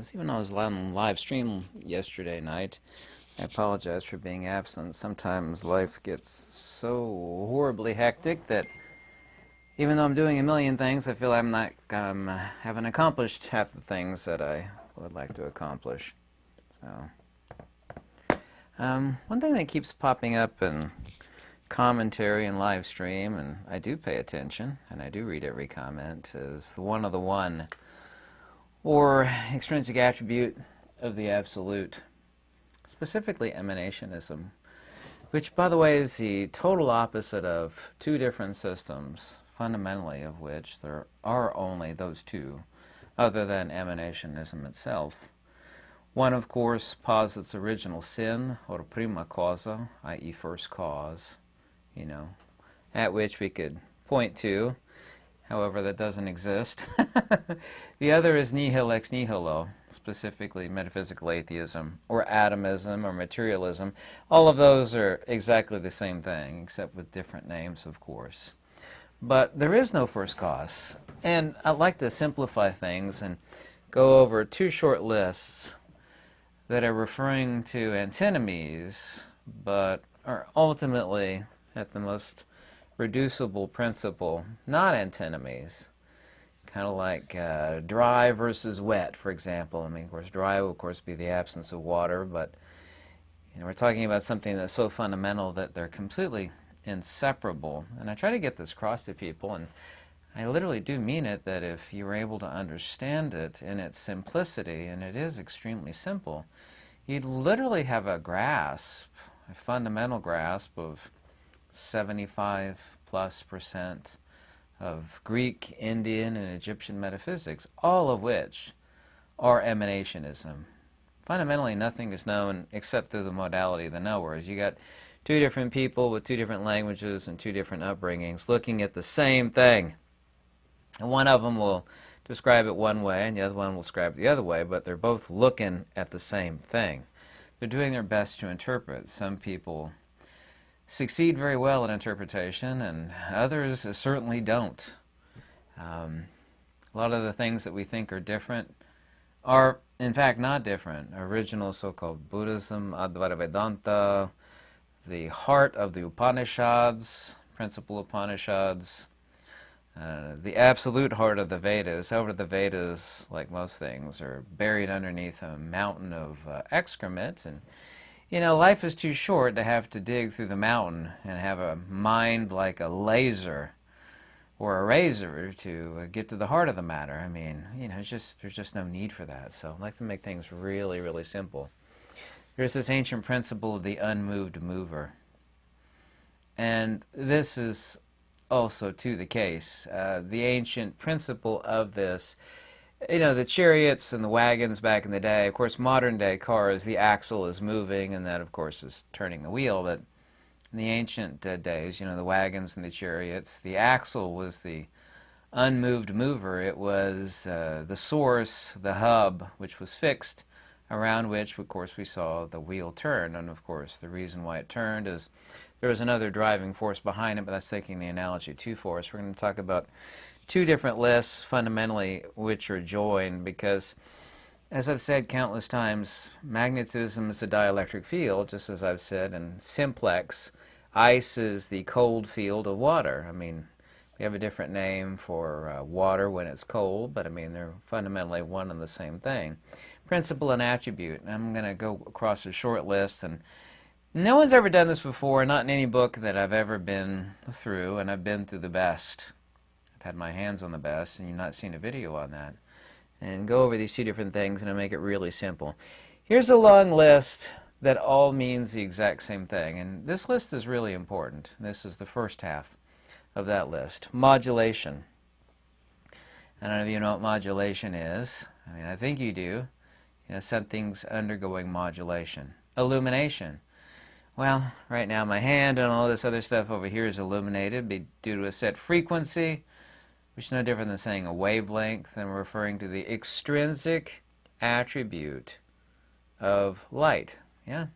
apologize. Even though I was on live stream yesterday night, I apologize for being absent. Sometimes life gets so horribly hectic that even though I'm doing a million things, I feel I'm not haven't accomplished half the things that I would like to accomplish. So, one thing that keeps popping up in commentary and live stream, and I do pay attention and I do read every comment, is the one of the one, or extrinsic attribute of the absolute, specifically emanationism, which, by the way, is the total opposite of two different systems, fundamentally of which there are only those two, other than emanationism itself. One, of course, posits original sin, or prima causa, i.e. first cause, at which we could point to. However, that doesn't exist. The other is nihil ex nihilo, specifically metaphysical atheism, or atomism, or materialism. All of those are exactly the same thing, except with different names, of course. But there is no first cause. And I'd like to simplify things and go over two short lists that are referring to antinomies, but are ultimately, at the most reducible principle, not antinomies. Kind of like dry versus wet, for example. I mean, of course, dry will, of course, be the absence of water, but we're talking about something that's so fundamental that they're completely inseparable. And I try to get this across to people, and I literally do mean it, that if you were able to understand it in its simplicity, and it is extremely simple, you'd literally have a grasp, a fundamental grasp of 75+% of Greek, Indian, and Egyptian metaphysics, all of which are emanationism. Fundamentally, nothing is known except through the modality of the knowers. You got two different people with two different languages and two different upbringings looking at the same thing. And one of them will describe it one way, and the other one will describe it the other way, but they're both looking at the same thing. They're doing their best to interpret. Some people succeed very well in interpretation, and others certainly don't. A lot of the things that we think are different are, in fact, not different. Original so-called Buddhism, Advaita Vedanta, the heart of the Upanishads, principal Upanishads, the absolute heart of the Vedas. However, the Vedas, like most things, are buried underneath a mountain of excrement, and life is too short to have to dig through the mountain and have a mind like a laser or a razor to get to the heart of the matter. I mean, there's just no need for that. So I like to make things really, really simple. There's this ancient principle of the unmoved mover. And this is also, too, the case. The ancient principle of this, the chariots and the wagons back in the day, of course, modern day cars, the axle is moving, and that, of course, is turning the wheel. But in the ancient days, the wagons and the chariots, the axle was the unmoved mover. It was the source, the hub, which was fixed, around which, of course, we saw the wheel turn. And, of course, the reason why it turned is there was another driving force behind it, but that's taking the analogy too far. So we're going to talk about two different lists, fundamentally, which are joined, because, as I've said countless times, magnetism is a dielectric field, just as I've said, and simplex, ice is the cold field of water. I mean, we have a different name for water when it's cold, but I mean, they're fundamentally one and the same thing. Principle and attribute. I'm going to go across a short list, and no one's ever done this before, not in any book that I've ever been through, and I've been through the best. I've had my hands on the best, and you've not seen a video on that. And go over these two different things, and I'll make it really simple. Here's a long list that all means the exact same thing, and this list is really important. This is the first half of that list. Modulation. I don't know if you know what modulation is. I mean, I think you do. Something's undergoing modulation. Illumination. Well, right now my hand and all this other stuff over here is illuminated due to a set frequency, which is no different than saying a wavelength, and we're referring to the extrinsic attribute of light. Yeah?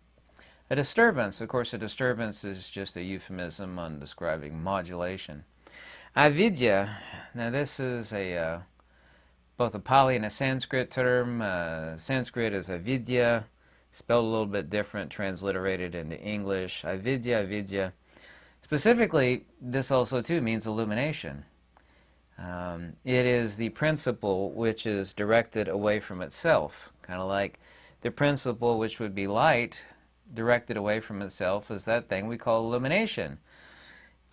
A disturbance. Of course, a disturbance is just a euphemism on describing modulation. Avidya. Now this is a both a Pali and a Sanskrit term. Sanskrit is avidya, spelled a little bit different, transliterated into English. Avidya, avidya. Specifically, this also too means illumination. It is the principle which is directed away from itself, kind of like the principle which would be light directed away from itself is that thing we call illumination.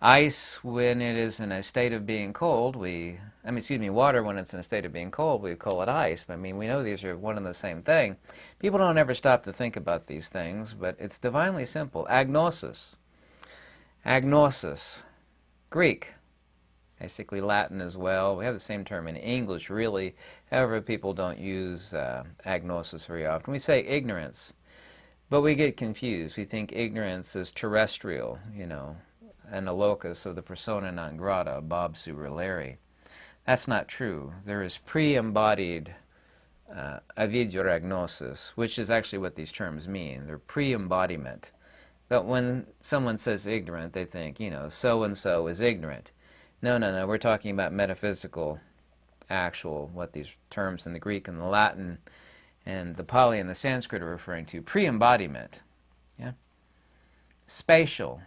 Ice, when it is in a state of being cold, water when it's in a state of being cold, we call it ice. I mean, we know these are one and the same thing. People don't ever stop to think about these things, but it's divinely simple. Agnosis. Agnosis. Greek. Basically Latin as well. We have the same term in English, really. However, people don't use agnosis very often. We say ignorance, but we get confused. We think ignorance is terrestrial, and a locus of the persona non grata, Bob, Sue, or Larry. That's not true. There is pre-embodied avidya or agnosis, which is actually what these terms mean. They're pre-embodiment. But when someone says ignorant, they think, so-and-so is ignorant. No, we're talking about metaphysical, actual, what these terms in the Greek and the Latin and the Pali and the Sanskrit are referring to. Pre-embodiment. Yeah? Spatial.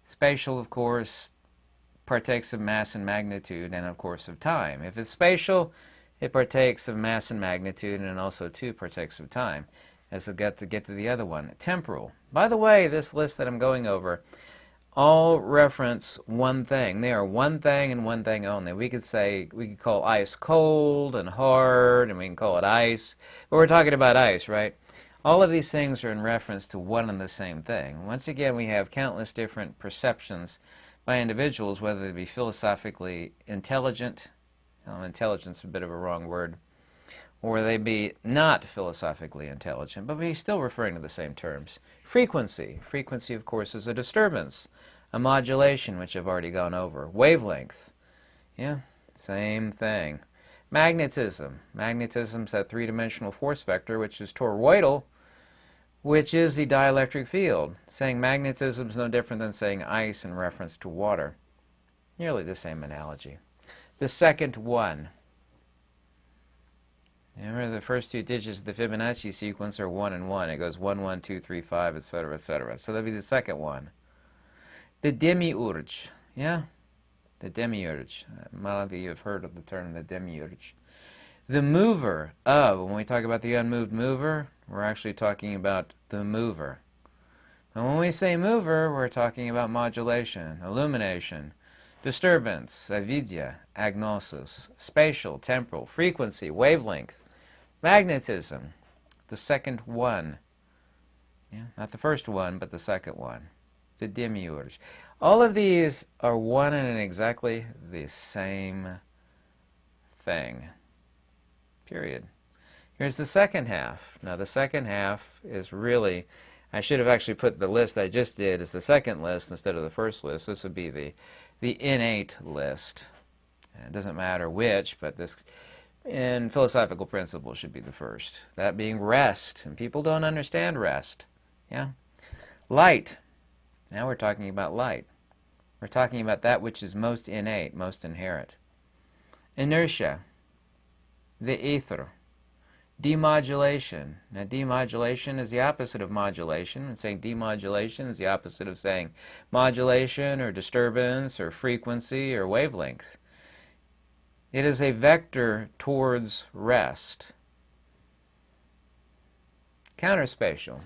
Spatial, of course, partakes of mass and magnitude and, of course, of time. If it's spatial, it partakes of mass and magnitude and also, too, partakes of time, as we'll get to the other one. Temporal. By the way, this list that I'm going over all reference one thing. They are one thing and one thing only. We could call ice cold and hard, and we can call it ice, but we're talking about ice, right? All of these things are in reference to one and the same thing. Once again, we have countless different perceptions by individuals, whether they be philosophically intelligent, intelligence is a bit of a wrong word, or they be not philosophically intelligent, but we're still referring to the same terms. Frequency. Frequency, of course, is a disturbance, a modulation, which I've already gone over. Wavelength. Yeah, same thing. Magnetism. Magnetism is that three-dimensional force vector, which is toroidal, which is the dielectric field. Saying magnetism is no different than saying ice in reference to water. Nearly the same analogy. The second one. Remember the first two digits of the Fibonacci sequence are 1 and 1. It goes 1, 1, 2, 3, 5, etc., etc. So that'll be the second one. The demiurge. Yeah? The demiurge. A lot of you have heard of the term the demiurge. The mover of, when we talk about the unmoved mover, we're actually talking about the mover. And when we say mover, we're talking about modulation, illumination, disturbance, avidya, agnosis, spatial, temporal, frequency, wavelength, magnetism, the second one. Yeah? Not the first one, but the second one. The demiurge. All of these are one and exactly the same thing. Period. Here's the second half. Now the second half is really, I should have actually put the list I just did as the second list instead of the first list. This would be the innate list. It doesn't matter which, but this in philosophical principle should be the first. That being rest, and people don't understand rest. Yeah? Light. Now we're talking about light. We're talking about that which is most innate, most inherent. Inertia. The ether. Demodulation. Now demodulation is the opposite of modulation. And saying demodulation is the opposite of saying modulation or disturbance or frequency or wavelength. It is a vector towards rest. Counterspatial.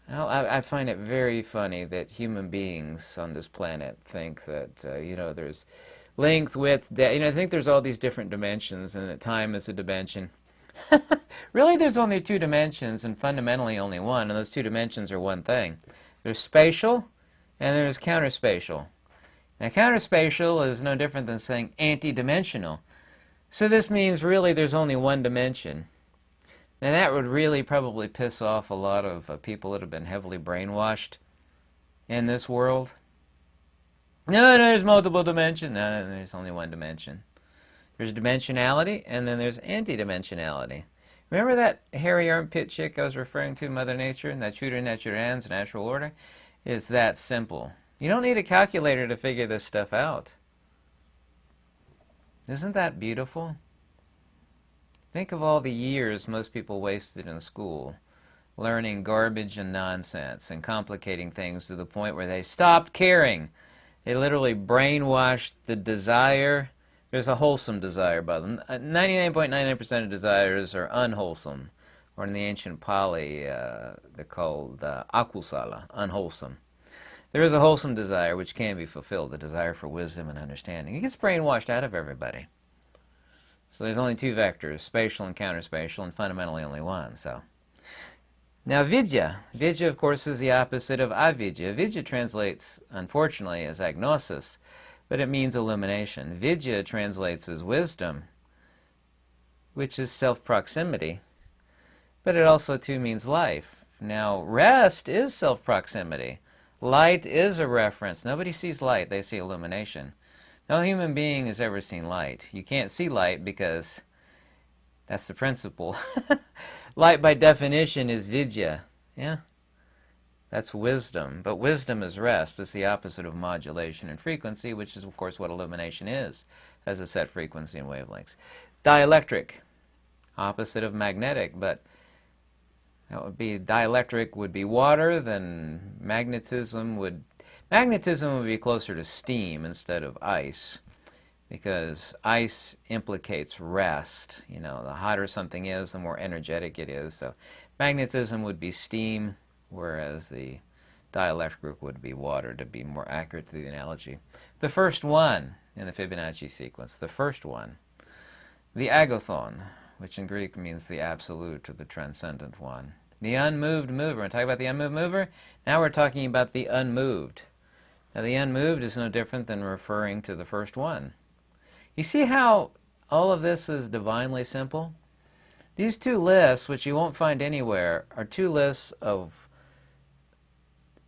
Well, I find it very funny that human beings on this planet think that, there's length, width, depth. I think there's all these different dimensions and that time is a dimension. Really, there's only two dimensions and fundamentally only one, and those two dimensions are one thing. There's spatial and there's counterspatial. Now, counterspatial is no different than saying anti-dimensional. So this means really there's only one dimension. Now that would really probably piss off a lot of people that have been heavily brainwashed in this world. No, there's multiple dimensions. No, there's only one dimension. There's dimensionality, and then there's anti-dimensionality. Remember that hairy armpit chick I was referring to, Mother Nature, natura naturans, natural order? Is that simple. You don't need a calculator to figure this stuff out. Isn't that beautiful? Think of all the years most people wasted in school, learning garbage and nonsense and complicating things to the point where they stopped caring. They literally brainwashed the desire. There's a wholesome desire by them. 99.99% of desires are unwholesome, or in the ancient Pali, they're called akusala, unwholesome. There is a wholesome desire which can be fulfilled, the desire for wisdom and understanding. It gets brainwashed out of everybody. So there's only two vectors, spatial and counterspatial, and fundamentally only one. So now vidya. Vidya, of course, is the opposite of avidya. Vidya translates, unfortunately, as agnosis, but it means illumination. Vidya translates as wisdom, which is self-proximity, but it also, too, means life. Now, rest is self-proximity. Light is a reference. Nobody sees light, they see illumination. No human being has ever seen light. You can't see light because that's the principle. Light, by definition, is vidya. Yeah? That's wisdom. But wisdom is rest. That's the opposite of modulation and frequency, which is, of course, what illumination is, has a set frequency and wavelengths. Dielectric, opposite of magnetic, but that would be, dielectric would be water, then magnetism would be closer to steam instead of ice, because ice implicates rest. You know, the hotter something is, the more energetic it is. So magnetism would be steam, whereas the dielectric would be water, to be more accurate to the analogy. The first one in the Fibonacci sequence, the first one, the agathon, which in Greek means the absolute or the transcendent one. The unmoved mover. We're talking about the unmoved mover. Now we're talking about the unmoved. Now the unmoved is no different than referring to the first one. You see how all of this is divinely simple? These two lists, which you won't find anywhere, are two lists of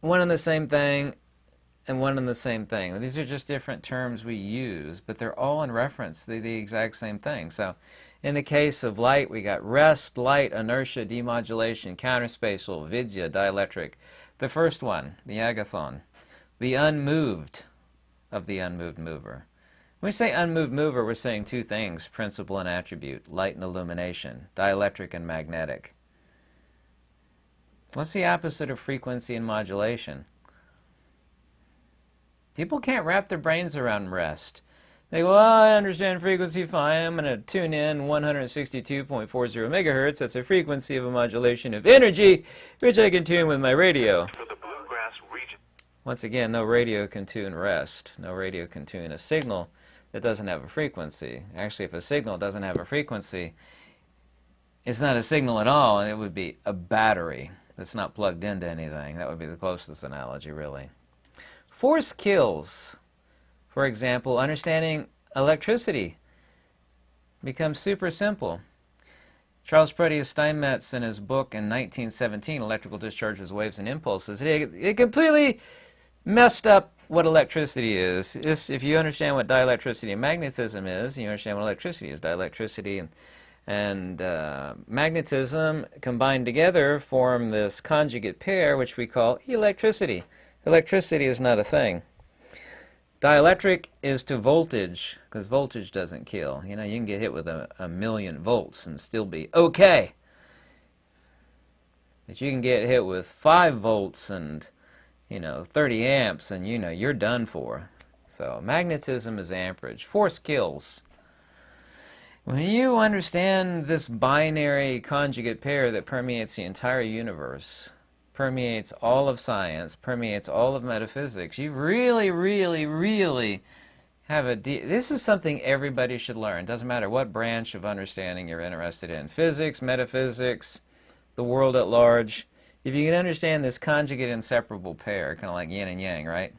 one and the same thing and one and the same thing. These are just different terms we use, but they're all in reference to the exact same thing. So in the case of light, we got rest, light, inertia, demodulation, counterspatial, vidya, dielectric. The first one, the agathon, the unmoved of the unmoved mover. When we say unmoved mover, we're saying two things, principle and attribute, light and illumination, dielectric and magnetic. What's the opposite of frequency and modulation? People can't wrap their brains around rest. They go, well, I understand frequency fine. I'm going to tune in 162.40 megahertz. That's a frequency of a modulation of energy, which I can tune with my radio. Once again, no radio can tune rest. No radio can tune a signal that doesn't have a frequency. Actually, if a signal doesn't have a frequency, it's not a signal at all. It would be a battery that's not plugged into anything. That would be the closest analogy, really. Force kills. For example, understanding electricity becomes super simple. Charles Proteus Steinmetz, in his book in 1917, Electrical Discharges, Waves, and Impulses, it completely messed up what electricity is. If you understand what dielectricity and magnetism is, you understand what electricity is. Dielectricity and magnetism combined together form this conjugate pair, which we call electricity. Electricity is not a thing. Dielectric is to voltage, because voltage doesn't kill. You know, you can get hit with a million volts and still be okay. But you can get hit with 5 volts and, 30 amps, and, you're done for. So magnetism is amperage. Force kills. When you understand this binary conjugate pair that permeates the entire universe, permeates all of science, permeates all of metaphysics, you really, really, really have this is something everybody should learn. It doesn't matter what branch of understanding you're interested in. Physics, metaphysics, the world at large. If you can understand this conjugate inseparable pair, kind of like yin and yang, right?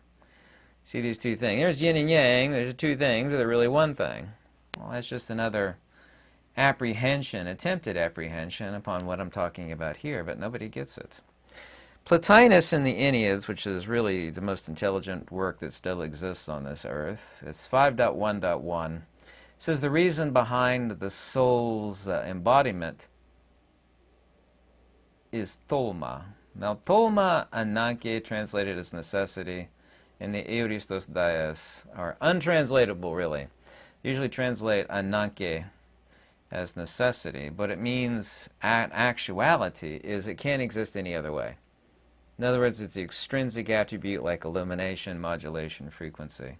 See these two things. There's yin and yang, there's two things, they're really one thing. Well, that's just another apprehension, attempted apprehension upon what I'm talking about here, but nobody gets it. Plotinus in the Enneads, which is really the most intelligent work that still exists on this earth, it's 5.1.1, says the reason behind the soul's embodiment is tolma. Now, tolma and nanke, translated as necessity, in the Euristos Dias, are untranslatable, really. usually translate ananke as necessity, but it means actuality is it can't exist any other way. In other words, it's the extrinsic attribute like illumination, modulation, frequency.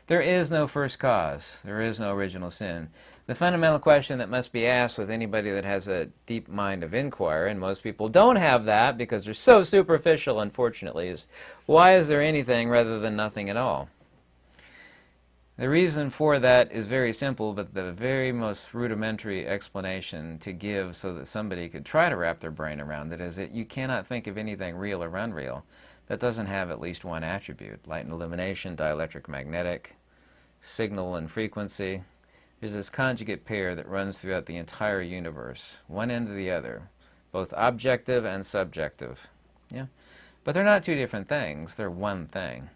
There is no first cause. There is no original sin. The fundamental question that must be asked with anybody that has a deep mind of inquiry, and most people don't have that because they're so superficial, unfortunately, is why is there anything rather than nothing at all? The reason for that is very simple, but the very most rudimentary explanation to give so that somebody could try to wrap their brain around it is that you cannot think of anything real or unreal that doesn't have at least one attribute. Light and illumination, dielectric magnetic, signal and frequency. There's this conjugate pair that runs throughout the entire universe, one end to the other, both objective and subjective. Yeah? But they're not two different things, they're one thing.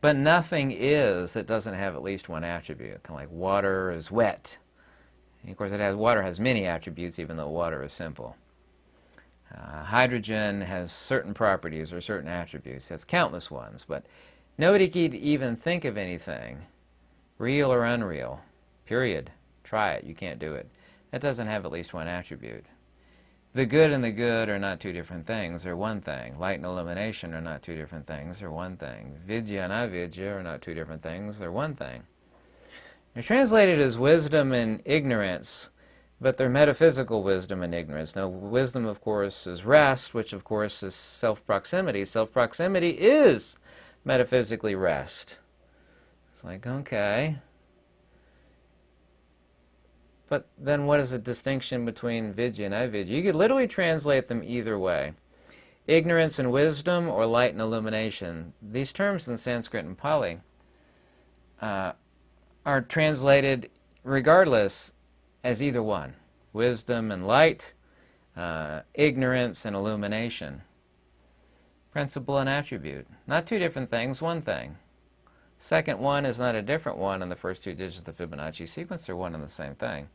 But nothing is that doesn't have at least one attribute. Kind of like water is wet. And of course, water has many attributes, even though water is simple. Hydrogen has certain properties or certain attributes. It has countless ones, but nobody could even think of anything, real or unreal, period. Try it. You can't do it. That doesn't have at least one attribute. The good and the good are not two different things, they're one thing. Light and illumination are not two different things, they're one thing. Vidya and avidya are not two different things, they're one thing. They're translated as wisdom and ignorance, but they're metaphysical wisdom and ignorance. Now, wisdom, of course, is rest, which, of course, is self-proximity. Self-proximity is metaphysically rest. It's like, okay. But then what is the distinction between vidya and avidya? You could literally translate them either way. Ignorance and wisdom, or light and illumination. These terms in Sanskrit and Pali are translated regardless as either one. Wisdom and light, ignorance and illumination. Principle and attribute. Not two different things, one thing. Second one is not a different one, and the first two digits of the Fibonacci sequence are one and the same thing.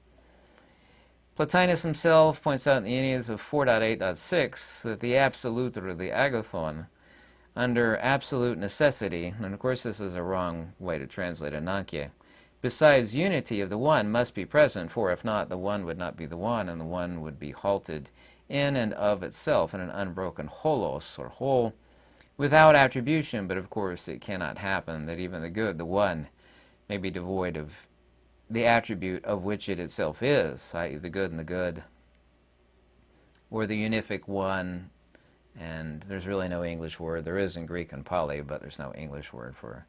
Plotinus himself points out in the Enneads of 4.8.6 that the absolute, or the agathon, under absolute necessity, and of course this is a wrong way to translate Ananke, besides unity of the one must be present, for if not, the one would not be the one, and the one would be halted in and of itself in an unbroken holos, or whole, without attribution. But of course it cannot happen that even the good, the one, may be devoid of the attribute of which it itself is, i.e. the good and the good, or the unific one, and there's really no English word. There is in Greek and Pali, but there's no English word for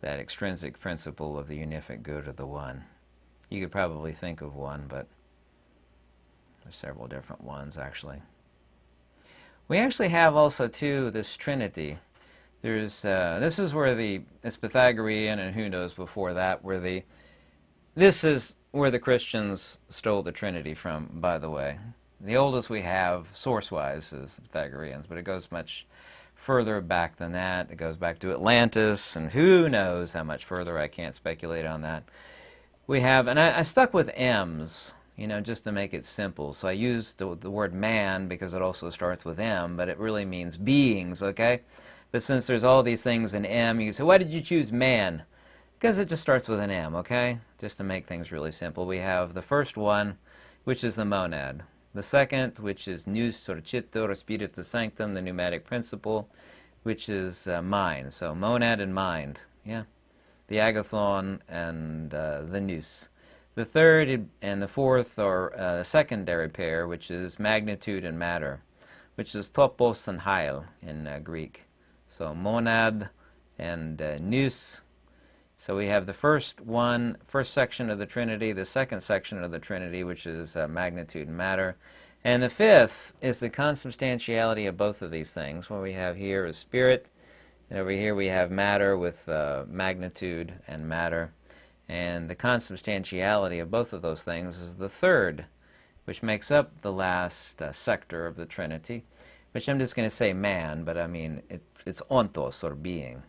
that extrinsic principle of the unific good of the one. You could probably think of one, but there's several different ones, actually. We actually have also, too, this trinity. There's, this is where it's Pythagorean, and who knows before that, this is where the Christians stole the Trinity from, by the way. The oldest we have, source-wise, is the Pythagoreans, but it goes much further back than that. It goes back to Atlantis, and who knows how much further. I can't speculate on that. We have, and I stuck with M's, just to make it simple. So I used the word man because it also starts with M, but it really means beings, okay? But since there's all these things in M, you can say, why did you choose man? Because it just starts with an M, okay? Just to make things really simple. We have the first one, which is the monad. The second, which is nous, or chitta, or spiritus sanctum, the pneumatic principle, which is mind. So monad and mind, yeah? The agathon and the nous. The third and the fourth are a secondary pair, which is magnitude and matter, which is topos and heil in Greek. So monad and nous. So we have the first section of the Trinity, the second section of the Trinity, which is magnitude and matter. And the fifth is the consubstantiality of both of these things. What we have here is spirit, and over here we have matter with magnitude and matter. And the consubstantiality of both of those things is the third, which makes up the last sector of the Trinity, which I'm just going to say man, but I mean it's ontos, or being.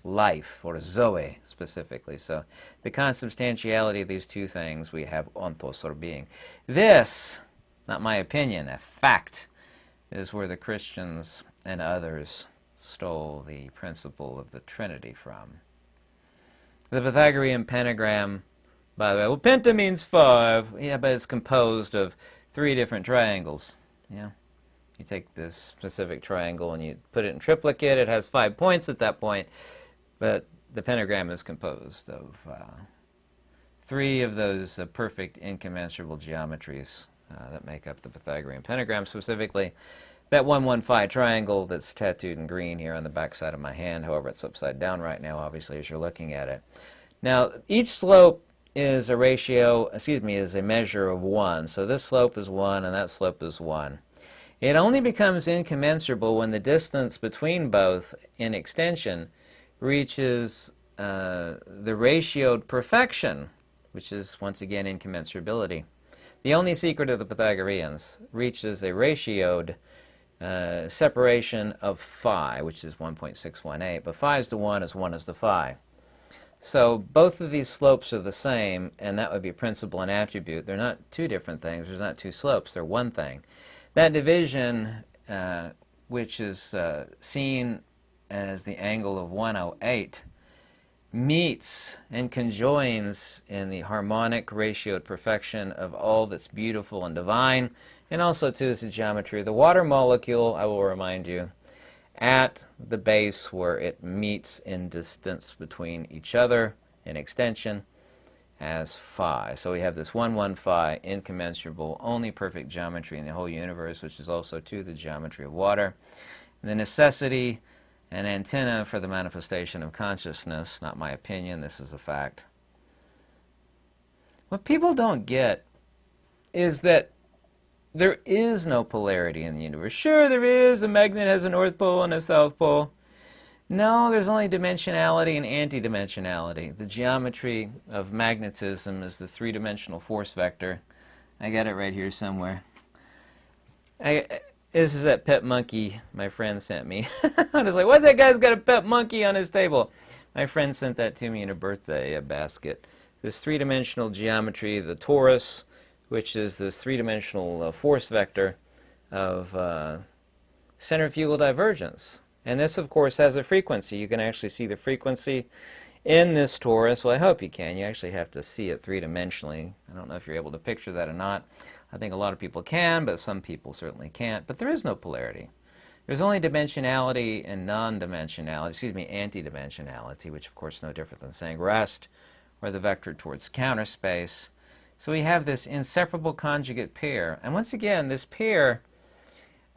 Life, or zoe specifically. So the consubstantiality of these two things, we have ontos, or being. This, not my opinion, a fact, is where the Christians and others stole the principle of the Trinity from. The Pythagorean pentagram By the way, well, penta means 5. Yeah, but it's composed of 3 different triangles. Yeah. You take this specific triangle and you put it in triplicate. It has 5 points at that point, but the pentagram is composed of 3 of those perfect incommensurable geometries that make up the Pythagorean pentagram, specifically that 115 triangle that's tattooed in green here on the back side of my hand. However, it's upside down right now, obviously, as you're looking at it. Now, each slope is a ratio, is a measure of 1. So this slope is 1 and that slope is 1. It only becomes incommensurable when the distance between both in extension reaches the ratioed perfection, which is once again incommensurability. The only secret of the Pythagoreans reaches a ratioed separation of phi, which is 1.618, but phi is to 1 as 1 is to phi. So both of these slopes are the same, and that would be principle and attribute. They're not 2 different things. There's not 2 slopes. They're one thing. That division, which is seen as the angle of 108, meets and conjoins in the harmonic ratioed perfection of all that's beautiful and divine, and also too is the geometry of the water molecule, I will remind you, at the base where it meets in distance between each other in extension as phi. So we have this 1, phi, incommensurable, only perfect geometry in the whole universe, which is also too the geometry of water. And the necessity and antenna for the manifestation of consciousness, not my opinion, this is a fact. What people don't get is that there is no polarity in the universe. Sure, there is. A magnet has a north pole and a south pole. No, there's only dimensionality and anti-dimensionality. The geometry of magnetism is the 3-dimensional force vector. I got it right here somewhere. This is that pet monkey my friend sent me. I was like, what's that guy's got a pet monkey on his table? My friend sent that to me in a birthday basket. This 3-dimensional geometry, the torus, which is this 3-dimensional force vector of centrifugal divergence. And this, of course, has a frequency. You can actually see the frequency in this torus. Well, I hope you can. You actually have to see it 3-dimensionally. I don't know if you're able to picture that or not. I think a lot of people can, but some people certainly can't. But there is no polarity. There's only dimensionality and non-dimensionality, anti-dimensionality, which of course is no different than saying rest, or the vector towards counter space. So we have this inseparable conjugate pair. And once again, this pair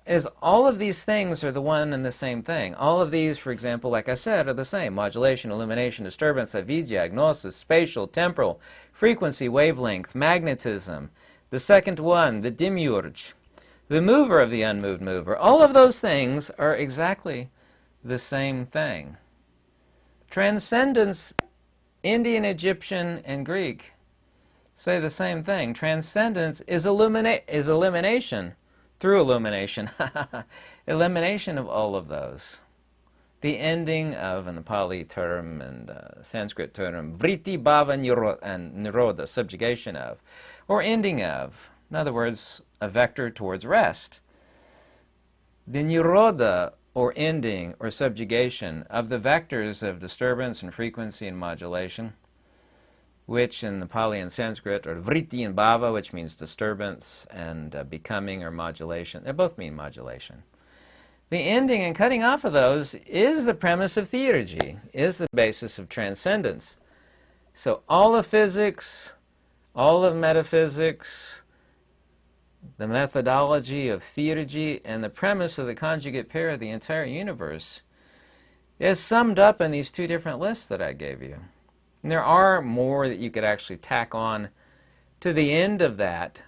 is all of these things are the one and the same thing. All of these, for example, like I said, are the same. Modulation, illumination, disturbance, avidya, gnosis, spatial, temporal, frequency, wavelength, magnetism. The second one, the demiurge, the mover of the unmoved mover. All of those things are exactly the same thing. Transcendence, Indian, Egyptian, and Greek say the same thing. Transcendence is elimination through illumination. Elimination of all of those. The ending of, in the Pali term and Sanskrit term, vritti, bhava, and nirodha, subjugation of, or ending of. In other words, a vector towards rest. The nirodha, or ending, or subjugation of the vectors of disturbance and frequency and modulation, which in the Pali and Sanskrit are vritti and bhava, which means disturbance, and becoming or modulation. They both mean modulation. The ending and cutting off of those is the premise of theurgy, is the basis of transcendence. So all of physics, all of metaphysics, the methodology of theurgy, and the premise of the conjugate pair of the entire universe is summed up in these 2 different lists that I gave you. And there are more that you could actually tack on to the end of that,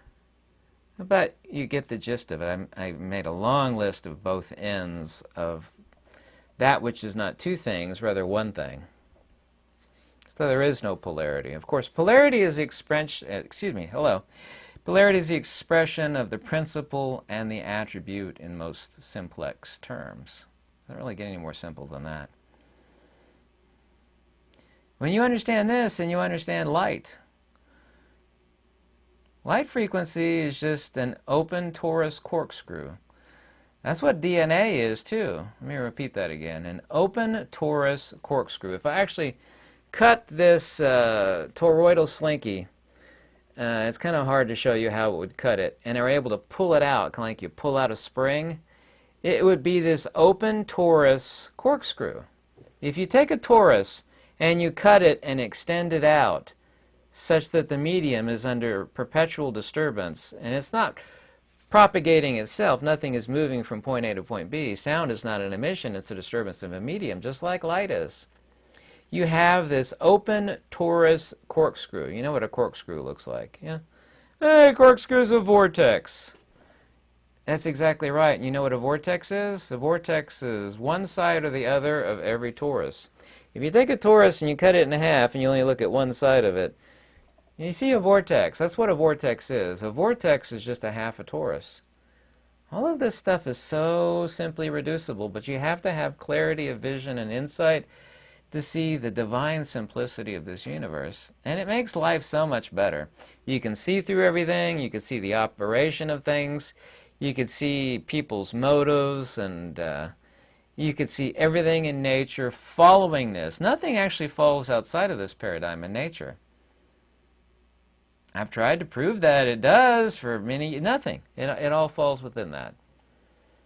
but you get the gist of it. I made a long list of both ends of that which is not 2 things, rather one thing. So there is no polarity. Of course, polarity is the expression, Polarity is the expression of the principle and the attribute in most simplex terms. It doesn't really get any more simple than that. When you understand this, then you understand light. Light frequency is just an open torus corkscrew. That's what DNA is too. Let me repeat that again. An open torus corkscrew. If I actually cut this toroidal slinky, it's kind of hard to show you how it would cut it, and they were able to pull it out, kind of like you pull out a spring, it would be this open torus corkscrew. If you take a torus and you cut it and extend it out such that the medium is under perpetual disturbance, and it's not propagating itself, nothing is moving from point A to point B. Sound is not an emission, it's a disturbance of a medium, just like light is. You have this open torus corkscrew. You know what a corkscrew looks like, yeah? Hey, corkscrew's a vortex. That's exactly right. And you know what a vortex is? A vortex is one side or the other of every torus. If you take a torus and you cut it in half and you only look at one side of it, you see a vortex. That's what a vortex is. A vortex is just a half a torus. All of this stuff is so simply reducible, but you have to have clarity of vision and insight to see the divine simplicity of this universe. And it makes life so much better. You can see through everything. You can see the operation of things. You could see people's motives, and you could see everything in nature following this. Nothing actually falls outside of this paradigm in nature. I've tried to prove that it does for nothing. It all falls within that.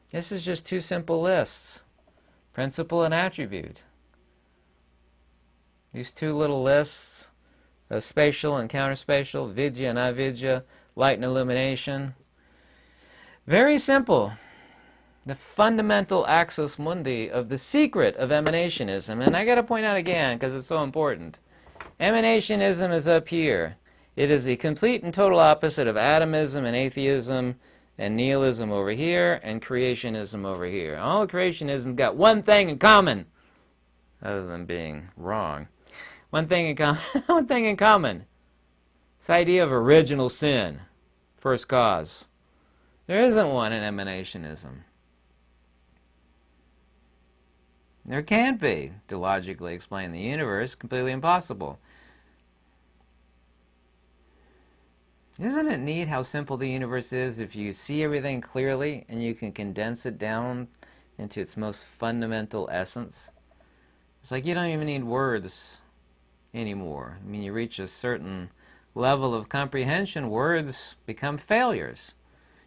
This is just two simple lists, principle and attribute. These two little lists of spatial and counterspatial, vidya and avidya, light and illumination. Very simple. The fundamental axis mundi of the secret of emanationism. And I got to point out again, because it's so important. Emanationism is up here. It is the complete and total opposite of atomism and atheism and nihilism over here and creationism over here. All creationism got one thing in common, other than being wrong. One thing in common. One thing in common. This idea of original sin, first cause. There isn't one in emanationism. There can't be, to logically explain the universe. Completely impossible. Isn't it neat how simple the universe is if you see everything clearly and you can condense it down into its most fundamental essence? It's like you don't even need words anymore. I mean, you reach a certain level of comprehension, words become failures.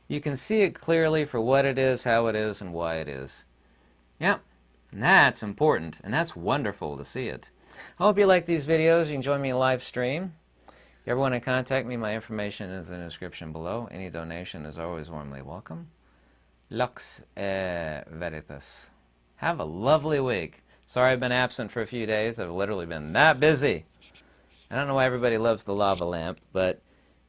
You can see it clearly for what it is, how it is, and why it is. Yep, and that's important, and that's wonderful to see it. I hope you like these videos. You can join me in live stream. If you ever want to contact me, my information is in the description below. Any donation is always warmly welcome. Lux Veritas. Have a lovely week. Sorry I've been absent for a few days. I've literally been that busy. I don't know why everybody loves the lava lamp, but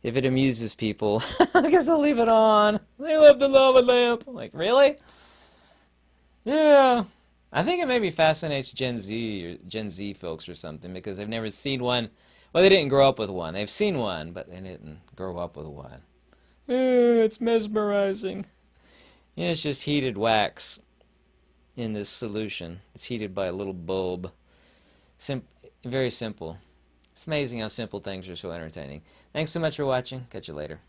if it amuses people, I guess I'll leave it on. They love the lava lamp. Like, really? Yeah. I think it maybe fascinates Gen Z folks or something, because they've never seen one. Well, they didn't grow up with one. They've seen one, but they didn't grow up with one. It's mesmerizing. You know, it's just heated wax in this solution. It's heated by a little bulb. Very simple. It's amazing how simple things are so entertaining. Thanks so much for watching. Catch you later.